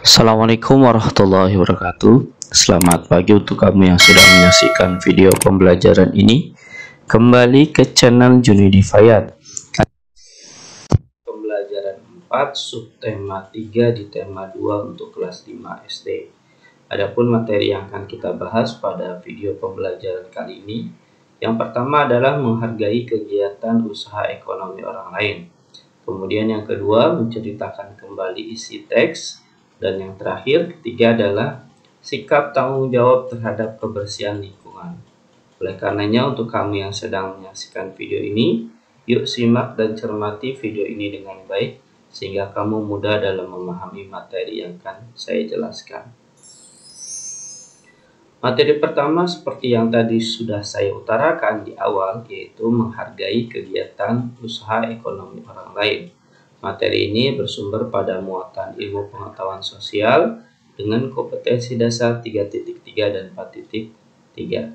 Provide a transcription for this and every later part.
Assalamualaikum warahmatullahi wabarakatuh. Selamat pagi untuk kamu yang sedang menyaksikan video pembelajaran ini. Kembali ke channel Junidi Fayad. Pembelajaran 4 subtema 3 di tema 2 untuk kelas 5 SD. Adapun materi yang akan kita bahas pada video pembelajaran kali ini, yang pertama adalah menghargai kegiatan usaha ekonomi orang lain. Kemudian yang kedua, menceritakan kembali isi teks. Dan yang terakhir, ketiga adalah sikap tanggung jawab terhadap kebersihan lingkungan. Oleh karenanya, untuk kamu yang sedang menyaksikan video ini, yuk simak dan cermati video ini dengan baik, sehingga kamu mudah dalam memahami materi yang akan saya jelaskan. Materi pertama seperti yang tadi sudah saya utarakan di awal, yaitu menghargai kegiatan usaha ekonomi orang lain. Materi ini bersumber pada muatan ilmu pengetahuan sosial dengan kompetensi dasar 3.3 dan 4.3.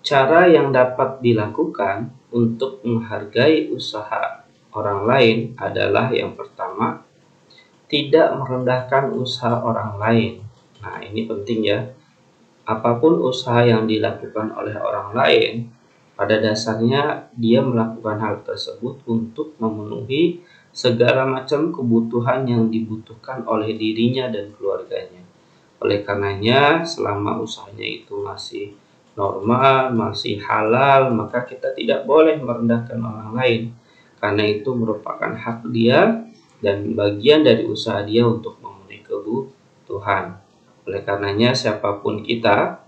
Cara yang dapat dilakukan untuk menghargai usaha orang lain adalah yang pertama, tidak merendahkan usaha orang lain. Nah, ini penting ya. Apapun usaha yang dilakukan oleh orang lain, pada dasarnya dia melakukan hal tersebut untuk memenuhi segala macam kebutuhan yang dibutuhkan oleh dirinya dan keluarganya. Oleh karenanya, selama usahanya itu masih normal, masih halal, maka kita tidak boleh merendahkan orang lain. Karena itu merupakan hak dia dan bagian dari usaha dia untuk memenuhi kebutuhan. Oleh karenanya, siapapun kita,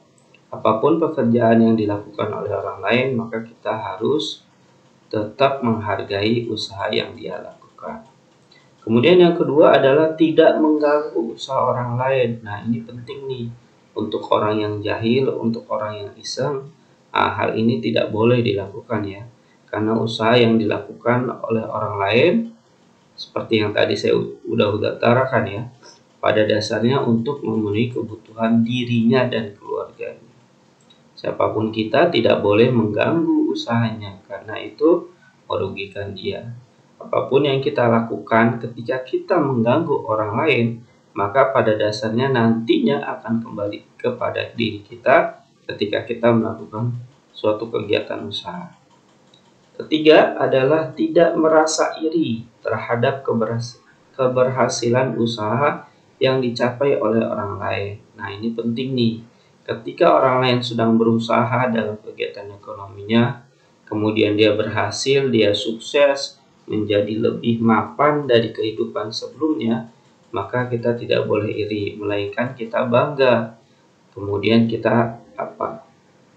apapun pekerjaan yang dilakukan oleh orang lain, maka kita harus tetap menghargai usaha yang dia lakukan. Kemudian yang kedua adalah tidak mengganggu usaha orang lain. Nah, ini penting nih untuk orang yang jahil, untuk orang yang iseng. Hal ini tidak boleh dilakukan ya. Karena usaha yang dilakukan oleh orang lain, seperti yang tadi saya udah utarakan ya, pada dasarnya untuk memenuhi kebutuhan dirinya dan keluarganya. Siapapun kita tidak boleh mengganggu usahanya, karena itu merugikan dia. Apapun yang kita lakukan ketika kita mengganggu orang lain, maka pada dasarnya nantinya akan kembali kepada diri kita ketika kita melakukan suatu kegiatan usaha. Ketiga adalah tidak merasa iri terhadap keberhasilan usaha yang dicapai oleh orang lain. Nah, ini penting nih. Ketika orang lain sedang berusaha dalam kegiatan ekonominya, kemudian dia berhasil, dia sukses, menjadi lebih mapan dari kehidupan sebelumnya, maka kita tidak boleh iri, melainkan kita bangga. Kemudian kita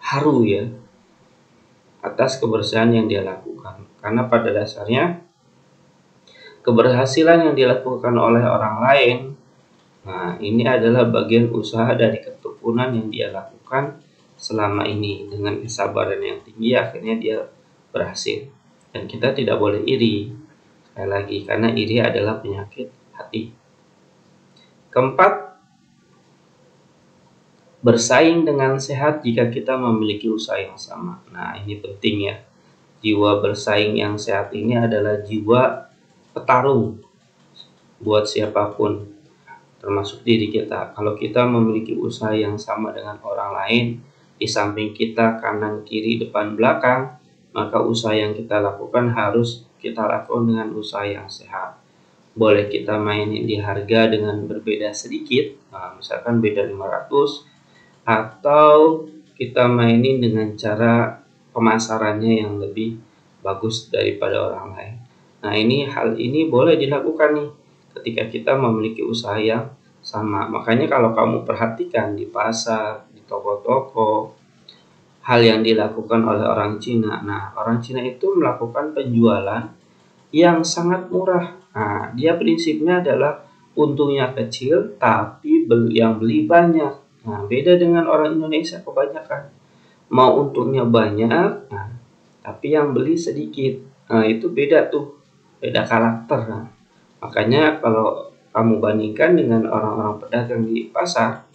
haru ya atas keberhasilan yang dia lakukan. Karena pada dasarnya keberhasilan yang dilakukan oleh orang lain, nah, ini adalah bagian usaha dari ketekunan yang dia lakukan selama ini. Dengan kesabaran yang tinggi, akhirnya dia berhasil. Dan kita tidak boleh iri. Sekali lagi, karena iri adalah penyakit hati. Keempat, bersaing dengan sehat jika kita memiliki usaha yang sama. Nah, ini penting ya. Jiwa bersaing yang sehat ini adalah jiwa petarung buat siapapun, termasuk diri kita. Kalau kita memiliki usaha yang sama dengan orang lain, di samping kita kanan, kiri, depan, belakang, maka usaha yang kita lakukan harus kita lakukan dengan usaha yang sehat. Boleh kita mainin di harga dengan berbeda sedikit, misalkan beda 500, atau kita mainin dengan cara pemasarannya yang lebih bagus daripada orang lain. Nah, hal ini boleh dilakukan nih ketika kita memiliki usaha yang sama. Makanya kalau kamu perhatikan di pasar, di toko-toko, hal yang dilakukan oleh orang Cina. Nah, orang Cina itu melakukan penjualan yang sangat murah. Nah, dia prinsipnya adalah untungnya kecil, tapi yang beli banyak. Nah, beda dengan orang Indonesia kebanyakan. Mau untungnya banyak, tapi yang beli sedikit. Nah, itu beda tuh. Beda karakter. Nah, makanya kalau kamu bandingkan dengan orang-orang pedagang di pasar,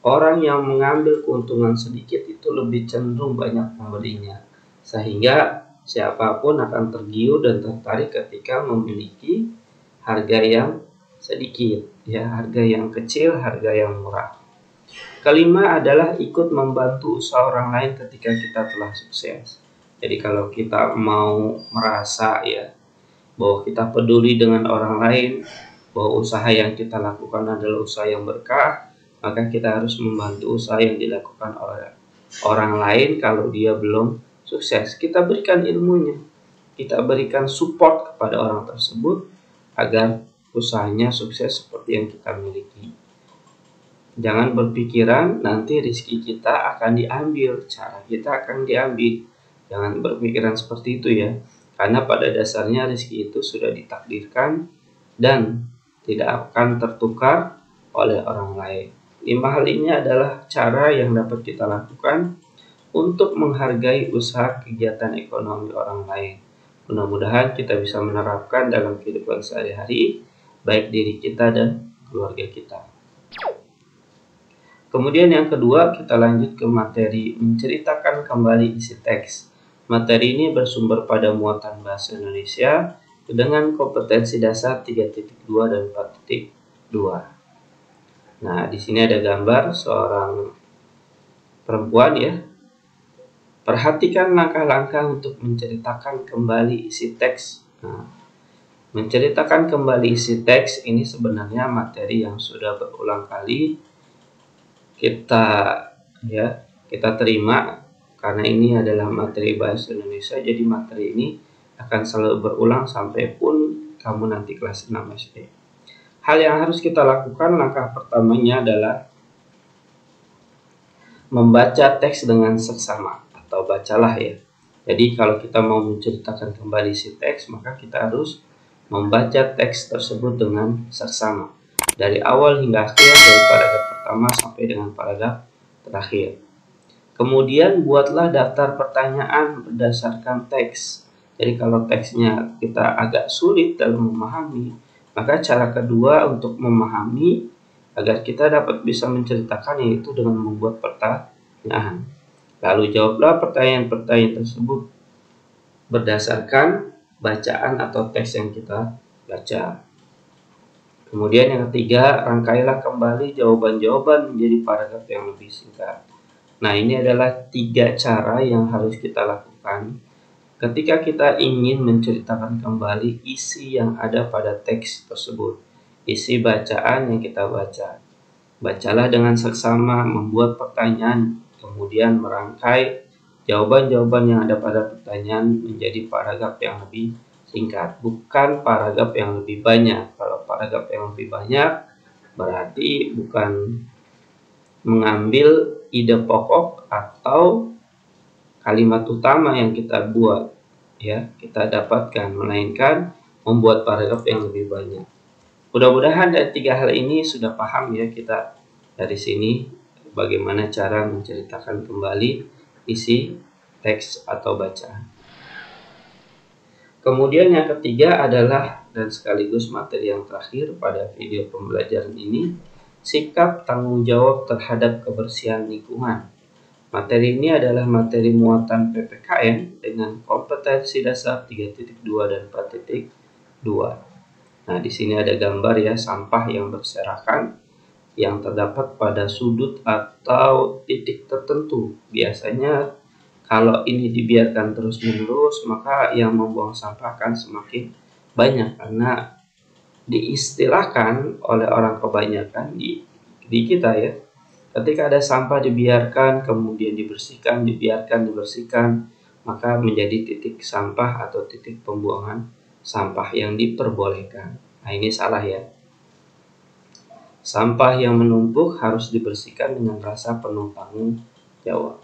orang yang mengambil keuntungan sedikit itu lebih cenderung banyak pembelinya. Sehingga siapapun akan tergiur dan tertarik ketika memiliki harga yang sedikit, ya, harga yang kecil, harga yang murah. Kelima adalah ikut membantu usaha orang lain ketika kita telah sukses. Jadi kalau kita mau merasa ya bahwa kita peduli dengan orang lain, bahwa usaha yang kita lakukan adalah usaha yang berkah, maka kita harus membantu usaha yang dilakukan oleh orang lain kalau dia belum sukses. Kita berikan ilmunya, kita berikan support kepada orang tersebut agar usahanya sukses seperti yang kita miliki. Jangan berpikiran nanti rezeki kita akan diambil, cara kita akan diambil. Jangan berpikiran seperti itu ya, karena pada dasarnya rezeki itu sudah ditakdirkan dan tidak akan tertukar oleh orang lain. 5 hal ini adalah cara yang dapat kita lakukan untuk menghargai usaha kegiatan ekonomi orang lain. Mudah-mudahan kita bisa menerapkan dalam kehidupan sehari-hari, baik diri kita dan keluarga kita. Kemudian yang kedua, kita lanjut ke materi menceritakan kembali isi teks. Materi ini bersumber pada muatan bahasa Indonesia dengan kompetensi dasar 3.2 dan 4.2. Nah, di sini ada gambar seorang perempuan ya. Perhatikan langkah-langkah untuk menceritakan kembali isi teks. Nah, menceritakan kembali isi teks ini sebenarnya materi yang sudah berulang kali kita terima, karena ini adalah materi bahasa Indonesia, jadi materi ini akan selalu berulang sampai pun kamu nanti kelas 6 SD. Hal yang harus kita lakukan, langkah pertamanya adalah membaca teks dengan seksama atau bacalah ya. Jadi kalau kita mau menceritakan kembali si teks, maka kita harus membaca teks tersebut dengan seksama dari awal hingga akhir, dari paragraf pertama sampai dengan paragraf terakhir. Kemudian buatlah daftar pertanyaan berdasarkan teks. Jadi kalau teksnya kita agak sulit dalam memahami, maka cara kedua untuk memahami agar kita dapat bisa menceritakan yaitu dengan membuat pertanyaan. Lalu jawablah pertanyaan-pertanyaan tersebut berdasarkan bacaan atau teks yang kita baca. Kemudian yang ketiga, rangkailah kembali jawaban-jawaban menjadi paragraf yang lebih singkat. Nah, ini adalah 3 cara yang harus kita lakukan ketika kita ingin menceritakan kembali isi yang ada pada teks tersebut, isi bacaan yang kita baca. Bacalah dengan seksama, membuat pertanyaan, kemudian merangkai jawaban-jawaban yang ada pada pertanyaan menjadi paragraf yang lebih singkat, bukan paragraf yang lebih banyak. Kalau paragraf yang lebih banyak berarti bukan mengambil ide pokok atau kalimat utama yang kita buat ya, kita dapatkan, melainkan membuat paragraf yang lebih banyak. Mudah-mudahan dari 3 hal ini sudah paham ya kita dari sini bagaimana cara menceritakan kembali isi teks atau bacaan. Kemudian yang ketiga adalah, dan sekaligus materi yang terakhir pada video pembelajaran ini, sikap tanggung jawab terhadap kebersihan lingkungan. Materi ini adalah materi muatan PPKN dengan kompetensi dasar 3.2 dan 4.2. Nah, di sini ada gambar ya, sampah yang berserakan yang terdapat pada sudut atau titik tertentu. Biasanya kalau ini dibiarkan terus-menerus, maka yang membuang sampah akan semakin banyak, karena diistilahkan oleh orang kebanyakan di kita ya, ketika ada sampah dibiarkan, kemudian dibersihkan, dibersihkan, maka menjadi titik sampah atau titik pembuangan sampah yang diperbolehkan. Nah, ini salah ya. Sampah yang menumpuk harus dibersihkan dengan rasa penuh tanggung jawab.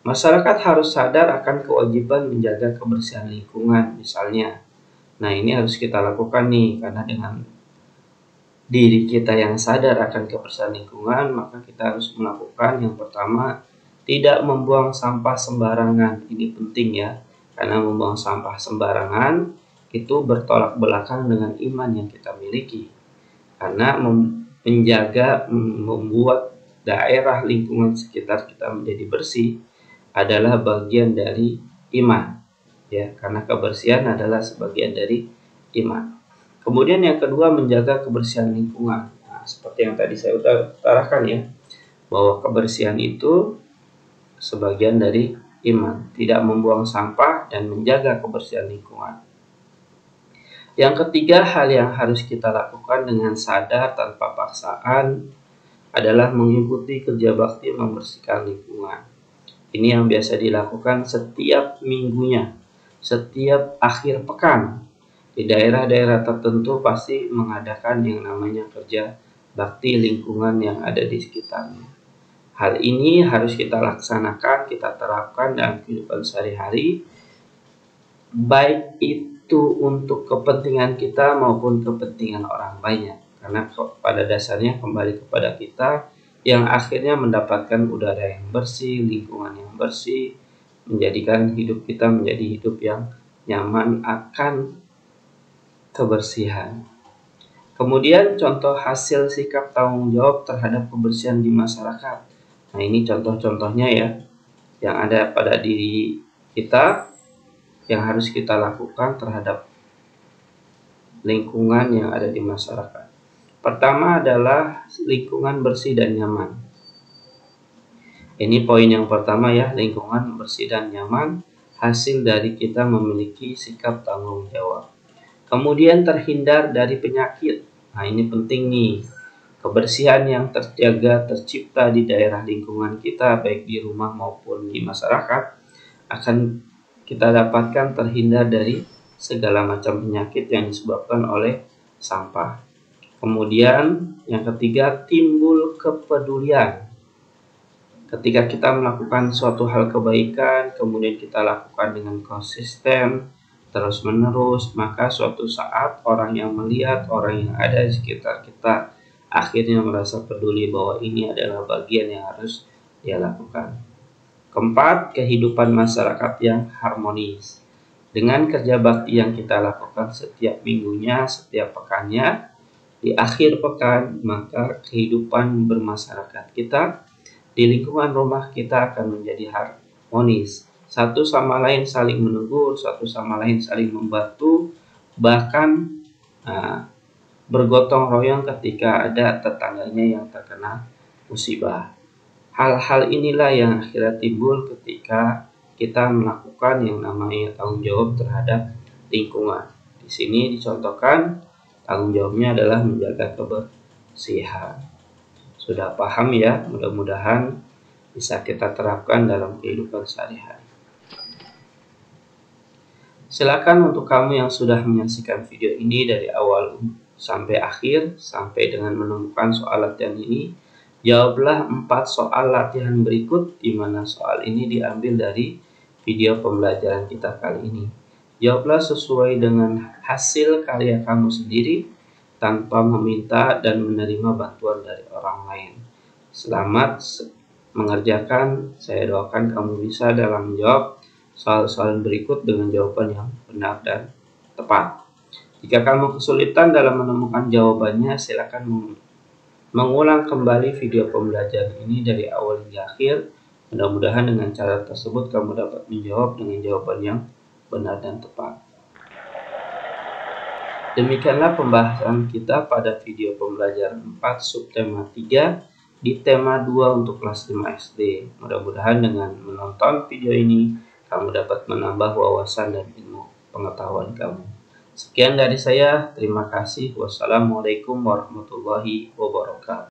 Masyarakat harus sadar akan kewajiban menjaga kebersihan lingkungan misalnya. Nah, ini harus kita lakukan nih, karena dengan diri kita yang sadar akan kebersihan lingkungan, maka kita harus melakukan yang pertama, tidak membuang sampah sembarangan. Ini penting ya, karena membuang sampah sembarangan itu bertolak belakang dengan iman yang kita miliki. Karena membuat daerah lingkungan sekitar kita menjadi bersih adalah bagian dari iman ya, karena kebersihan adalah sebagian dari iman. Kemudian yang kedua, menjaga kebersihan lingkungan. Nah, seperti yang tadi saya utarakan ya, bahwa kebersihan itu sebagian dari iman, tidak membuang sampah dan menjaga kebersihan lingkungan. Yang ketiga, hal yang harus kita lakukan dengan sadar tanpa paksaan adalah mengikuti kerja bakti membersihkan lingkungan. Ini yang biasa dilakukan setiap minggunya, setiap akhir pekan. Di daerah-daerah tertentu pasti mengadakan yang namanya kerja bakti lingkungan yang ada di sekitarnya. Hal ini harus kita laksanakan, kita terapkan dalam kehidupan sehari-hari, baik itu untuk kepentingan kita maupun kepentingan orang banyak. Karena pada dasarnya kembali kepada kita yang akhirnya mendapatkan udara yang bersih, lingkungan yang bersih, menjadikan hidup kita menjadi hidup yang nyaman akan kebersihan. Kemudian contoh hasil sikap tanggung jawab terhadap kebersihan di masyarakat. Nah, ini contoh-contohnya ya, yang ada pada diri kita yang harus kita lakukan terhadap lingkungan yang ada di masyarakat. Pertama adalah lingkungan bersih dan nyaman. Ini poin yang pertama ya, lingkungan bersih dan nyaman hasil dari kita memiliki sikap tanggung jawab. Kemudian terhindar dari penyakit. Nah, ini penting nih. Kebersihan yang terjaga, tercipta di daerah lingkungan kita, baik di rumah maupun di masyarakat, akan kita dapatkan terhindar dari segala macam penyakit yang disebabkan oleh sampah. Kemudian yang ketiga, timbul kepedulian. Ketika kita melakukan suatu hal kebaikan, kemudian kita lakukan dengan konsisten, terus menerus, maka suatu saat orang yang melihat, orang yang ada di sekitar kita akhirnya merasa peduli bahwa ini adalah bagian yang harus dia lakukan. Keempat, kehidupan masyarakat yang harmonis. Dengan kerja bakti yang kita lakukan setiap minggunya, setiap pekannya, di akhir pekan, maka kehidupan bermasyarakat kita di lingkungan rumah kita akan menjadi harmonis. Satu sama lain saling menegur, satu sama lain saling membantu, bahkan bergotong royong ketika ada tetangganya yang terkena musibah. Hal-hal inilah yang akhirnya timbul ketika kita melakukan yang namanya tanggung jawab terhadap lingkungan. Di sini dicontohkan tanggung jawabnya adalah menjaga kebersihan. Sudah paham ya? Mudah-mudahan bisa kita terapkan dalam kehidupan sehari-hari. Silakan untuk kamu yang sudah menyaksikan video ini dari awal sampai akhir, sampai dengan menemukan soal latihan ini, jawablah 4 soal latihan berikut, di mana soal ini diambil dari video pembelajaran kita kali ini. Jawablah sesuai dengan hasil karya kamu sendiri, tanpa meminta dan menerima bantuan dari orang lain. Selamat mengerjakan, saya doakan kamu bisa dalam menjawab soal-soal berikut dengan jawaban yang benar dan tepat. Jika kamu kesulitan dalam menemukan jawabannya, silakan mengulang kembali video pembelajaran ini dari awal hingga akhir. Mudah-mudahan dengan cara tersebut kamu dapat menjawab dengan jawaban yang benar dan tepat. Demikianlah pembahasan kita pada video pembelajaran 4 subtema 3 di tema 2 untuk kelas 5 SD. Mudah-mudahan dengan menonton video ini kamu dapat menambah wawasan dan ilmu pengetahuan kamu. Sekian dari saya, terima kasih. Wassalamualaikum warahmatullahi wabarakatuh.